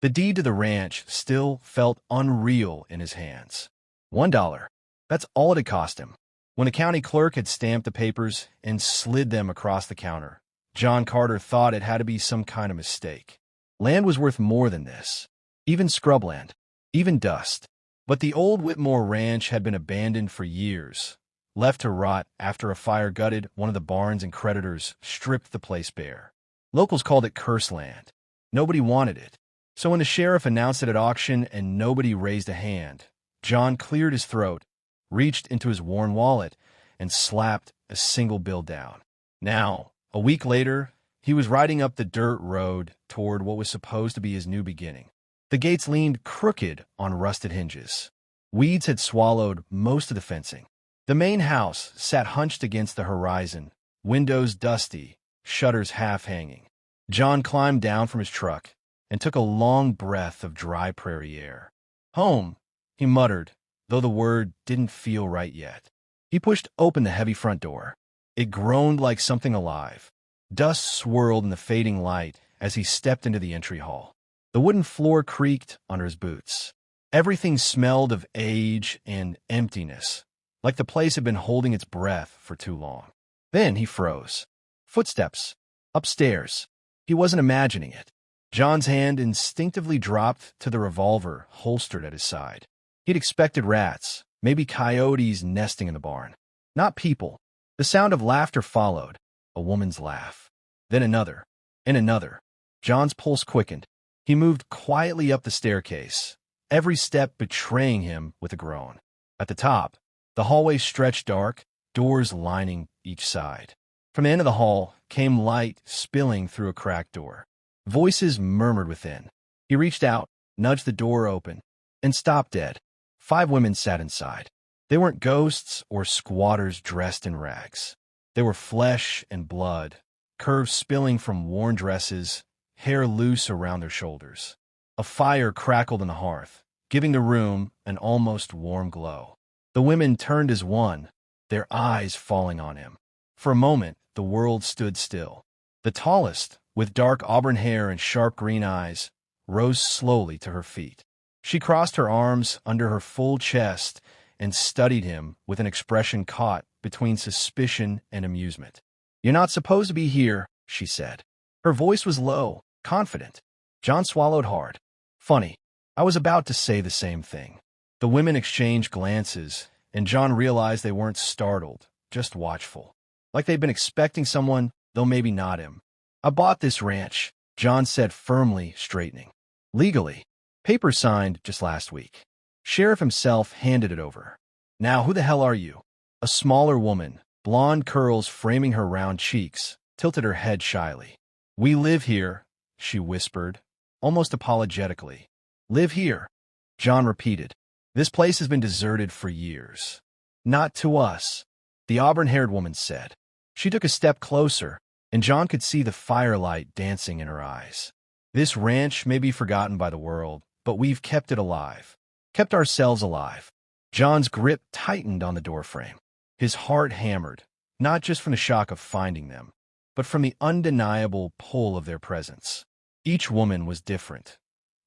The deed to the ranch still felt unreal in his hands. $1. That's all it had cost him. When the county clerk had stamped the papers and slid them across the counter, John Carter thought it had to be some kind of mistake. Land was worth more than this. Even scrubland. Even dust. But the old Whitmore Ranch had been abandoned for years, left to rot after a fire gutted one of the barns and creditors stripped the place bare. Locals called it curse land. Nobody wanted it. So when the sheriff announced it at auction and nobody raised a hand, John cleared his throat, reached into his worn wallet, and slapped a single bill down. Now, a week later, he was riding up the dirt road toward what was supposed to be his new beginning. The gates leaned crooked on rusted hinges. Weeds had swallowed most of the fencing. The main house sat hunched against the horizon, windows dusty, shutters half-hanging. John climbed down from his truck and took a long breath of dry prairie air. Home, he muttered, though the word didn't feel right yet. He pushed open the heavy front door. It groaned like something alive. Dust swirled in the fading light as he stepped into the entry hall. The wooden floor creaked under his boots. Everything smelled of age and emptiness, like the place had been holding its breath for too long. Then he froze. Footsteps. Upstairs. He wasn't imagining it. John's hand instinctively dropped to the revolver holstered at his side. He'd expected rats, maybe coyotes nesting in the barn. Not people. The sound of laughter followed, a woman's laugh. Then another, and another. John's pulse quickened. He moved quietly up the staircase, every step betraying him with a groan. At the top, the hallway stretched dark, doors lining each side. From the end of the hall came light spilling through a cracked door. Voices murmured within. He reached out, nudged the door open, and stopped dead. 5 women sat inside. They weren't ghosts or squatters dressed in rags. They were flesh and blood, curves spilling from worn dresses, hair loose around their shoulders. A fire crackled in the hearth, giving the room an almost warm glow. The women turned as one, their eyes falling on him. For a moment, the world stood still. The tallest, with dark auburn hair and sharp green eyes, rose slowly to her feet. She crossed her arms under her full chest and studied him with an expression caught between suspicion and amusement. "You're not supposed to be here," she said. Her voice was low, confident. John swallowed hard. Funny, I was about to say the same thing. The women exchanged glances, and John realized they weren't startled, just watchful. Like they'd been expecting someone, though maybe not him. "I bought this ranch," John said firmly, straightening. "Legally. Paper signed just last week." Sheriff himself handed it over. "Now who the hell are you?" A smaller woman, blonde curls framing her round cheeks, tilted her head shyly. "We live here," she whispered, almost apologetically. "Live here," John repeated. "This place has been deserted for years." "Not to us," the auburn-haired woman said. She took a step closer, and John could see the firelight dancing in her eyes. "This ranch may be forgotten by the world, but we've kept it alive. Kept ourselves alive." John's grip tightened on the doorframe. His heart hammered, not just from the shock of finding them, but from the undeniable pull of their presence. Each woman was different.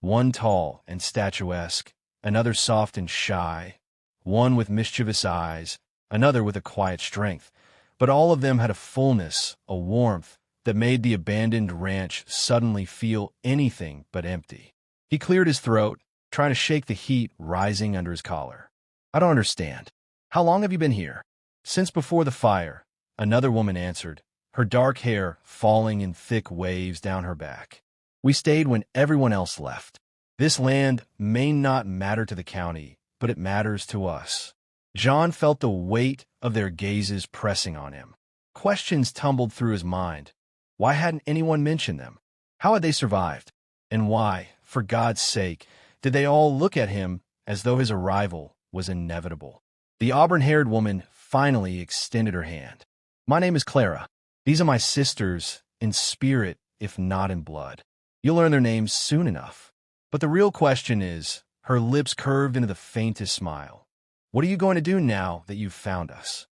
One tall and statuesque, another soft and shy, one with mischievous eyes, another with a quiet strength. But all of them had a fullness, a warmth, that made the abandoned ranch suddenly feel anything but empty. He cleared his throat, trying to shake the heat rising under his collar. "I don't understand. How long have you been here?" "Since before the fire," another woman answered, her dark hair falling in thick waves down her back. "We stayed when everyone else left. This land may not matter to the county, but it matters to us." John felt the weight of their gazes pressing on him. Questions tumbled through his mind. Why hadn't anyone mentioned them? How had they survived? And why, for God's sake, did they all look at him as though his arrival was inevitable? The auburn-haired woman finally extended her hand. "My name is Clara. These are my sisters, in spirit, if not in blood. You'll learn their names soon enough." But the real question is, her lips curved into the faintest smile. "What are you going to do now that you've found us?"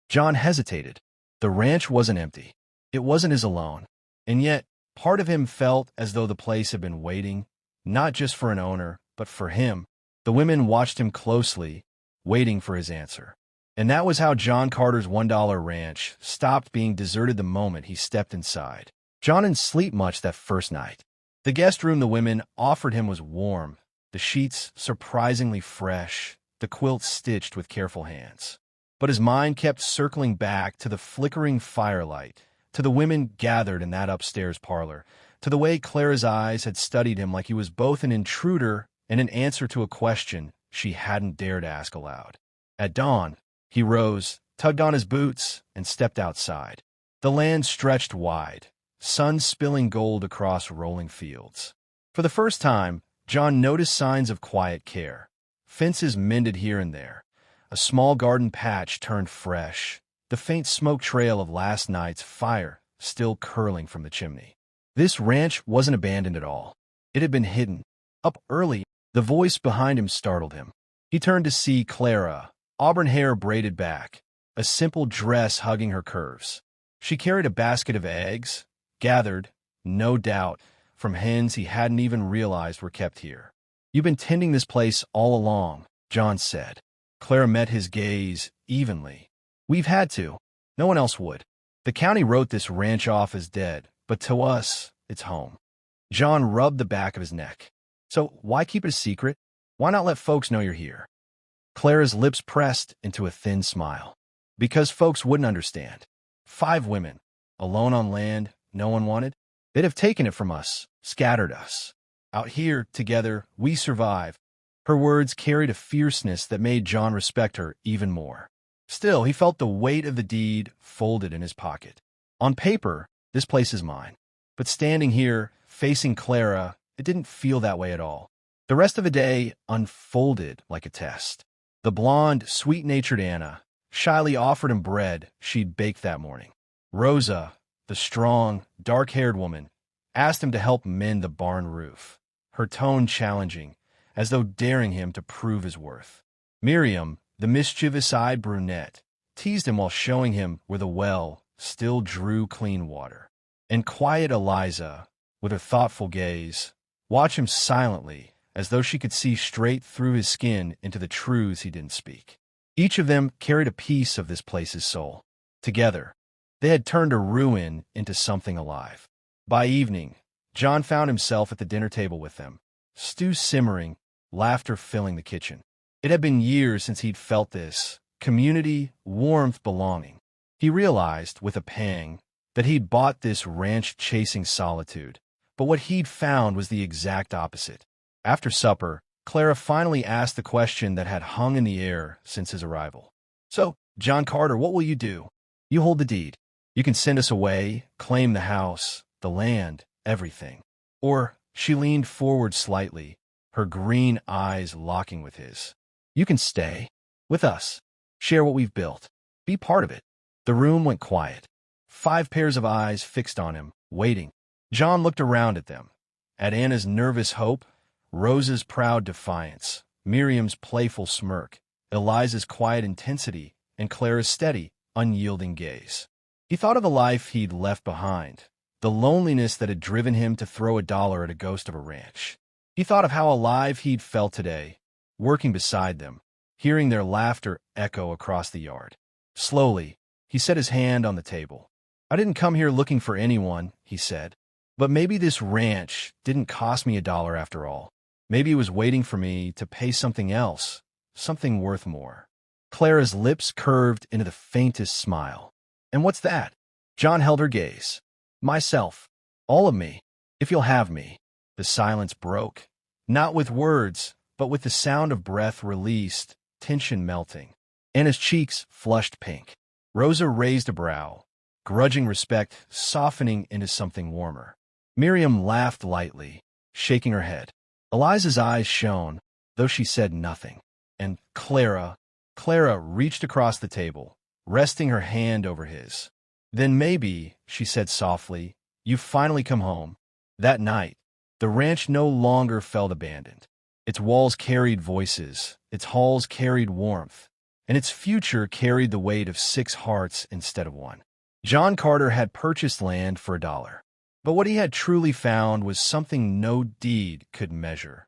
John hesitated. The ranch wasn't empty. It wasn't his alone. And yet, part of him felt as though the place had been waiting, not just for an owner, but for him. The women watched him closely, waiting for his answer. And that was how John Carter's $1 ranch stopped being deserted the moment he stepped inside. John didn't sleep much that first night. The guest room the women offered him was warm, the sheets surprisingly fresh, the quilt stitched with careful hands. But his mind kept circling back to the flickering firelight, to the women gathered in that upstairs parlor, to the way Clara's eyes had studied him like he was both an intruder and an answer to a question she hadn't dared ask aloud. At dawn, he rose, tugged on his boots, and stepped outside. The land stretched wide, sun spilling gold across rolling fields. For the first time, John noticed signs of quiet care. Fences mended here and there. A small garden patch turned fresh, the faint smoke trail of last night's fire still curling from the chimney. This ranch wasn't abandoned at all. It had been hidden. Up early, the voice behind him startled him. He turned to see Clara, auburn hair braided back, a simple dress hugging her curves. She carried a basket of eggs, gathered, no doubt, from hens he hadn't even realized were kept here. "You've been tending this place all along," John said. Clara met his gaze evenly. "We've had to. No one else would. The county wrote this ranch off as dead, but to us, it's home." John rubbed the back of his neck. "So why keep it a secret? Why not let folks know you're here?" Clara's lips pressed into a thin smile. "Because folks wouldn't understand. 5 women, alone on land no one wanted. They'd have taken it from us, scattered us. Out here, together, we survive." Her words carried a fierceness that made John respect her even more. Still, he felt the weight of the deed folded in his pocket. On paper, this place is mine. But standing here, facing Clara, it didn't feel that way at all. The rest of the day unfolded like a test. The blonde, sweet-natured Anna shyly offered him bread she'd baked that morning. Rosa, the strong, dark-haired woman, asked him to help mend the barn roof, her tone challenging, as though daring him to prove his worth. Miriam, the mischievous-eyed brunette, teased him while showing him where the well still drew clean water. And quiet Eliza, with her thoughtful gaze, watched him silently, as though she could see straight through his skin into the truths he didn't speak. Each of them carried a piece of this place's soul. Together, they had turned a ruin into something alive. By evening, John found himself at the dinner table with them, stew simmering, laughter filling the kitchen. It had been years since he'd felt this community, warmth, belonging. He realized, with a pang, that he'd bought this ranch-chasing solitude, but what he'd found was the exact opposite. After supper, Clara finally asked the question that had hung in the air since his arrival. "So, John Carter, what will you do? You hold the deed. You can send us away, claim the house, the land, everything. Or," she leaned forward slightly, her green eyes locking with his, "you can stay with us, share what we've built, be part of it." The room went quiet. 5 pairs of eyes fixed on him, waiting. John looked around at them, at Anna's nervous hope, Rosa's proud defiance, Miriam's playful smirk, Eliza's quiet intensity, and Clara's steady, unyielding gaze. He thought of the life he'd left behind, the loneliness that had driven him to throw $1 at a ghost of a ranch. He thought of how alive he'd felt today, working beside them, hearing their laughter echo across the yard. Slowly, he set his hand on the table. "I didn't come here looking for anyone," he said. "But maybe this ranch didn't cost me $1 after all. Maybe it was waiting for me to pay something else, something worth more." Clara's lips curved into the faintest smile. "And what's that?" John held her gaze. "Myself. All of me. If you'll have me." The silence broke, not with words, but with the sound of breath released, tension melting. Anna's cheeks flushed pink. Rosa raised a brow, grudging respect softening into something warmer. Miriam laughed lightly, shaking her head. Eliza's eyes shone, though she said nothing. And Clara reached across the table, resting her hand over his. "Then maybe," she said softly, "you've finally come home." That night, the ranch no longer felt abandoned. Its walls carried voices, its halls carried warmth, and its future carried the weight of 6 hearts instead of 1. John Carter had purchased land for $1. But what he had truly found was something no deed could measure: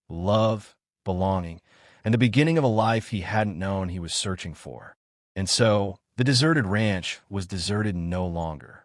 love, belonging, and the beginning of a life he hadn't known he was searching for. And so, the deserted ranch was deserted no longer.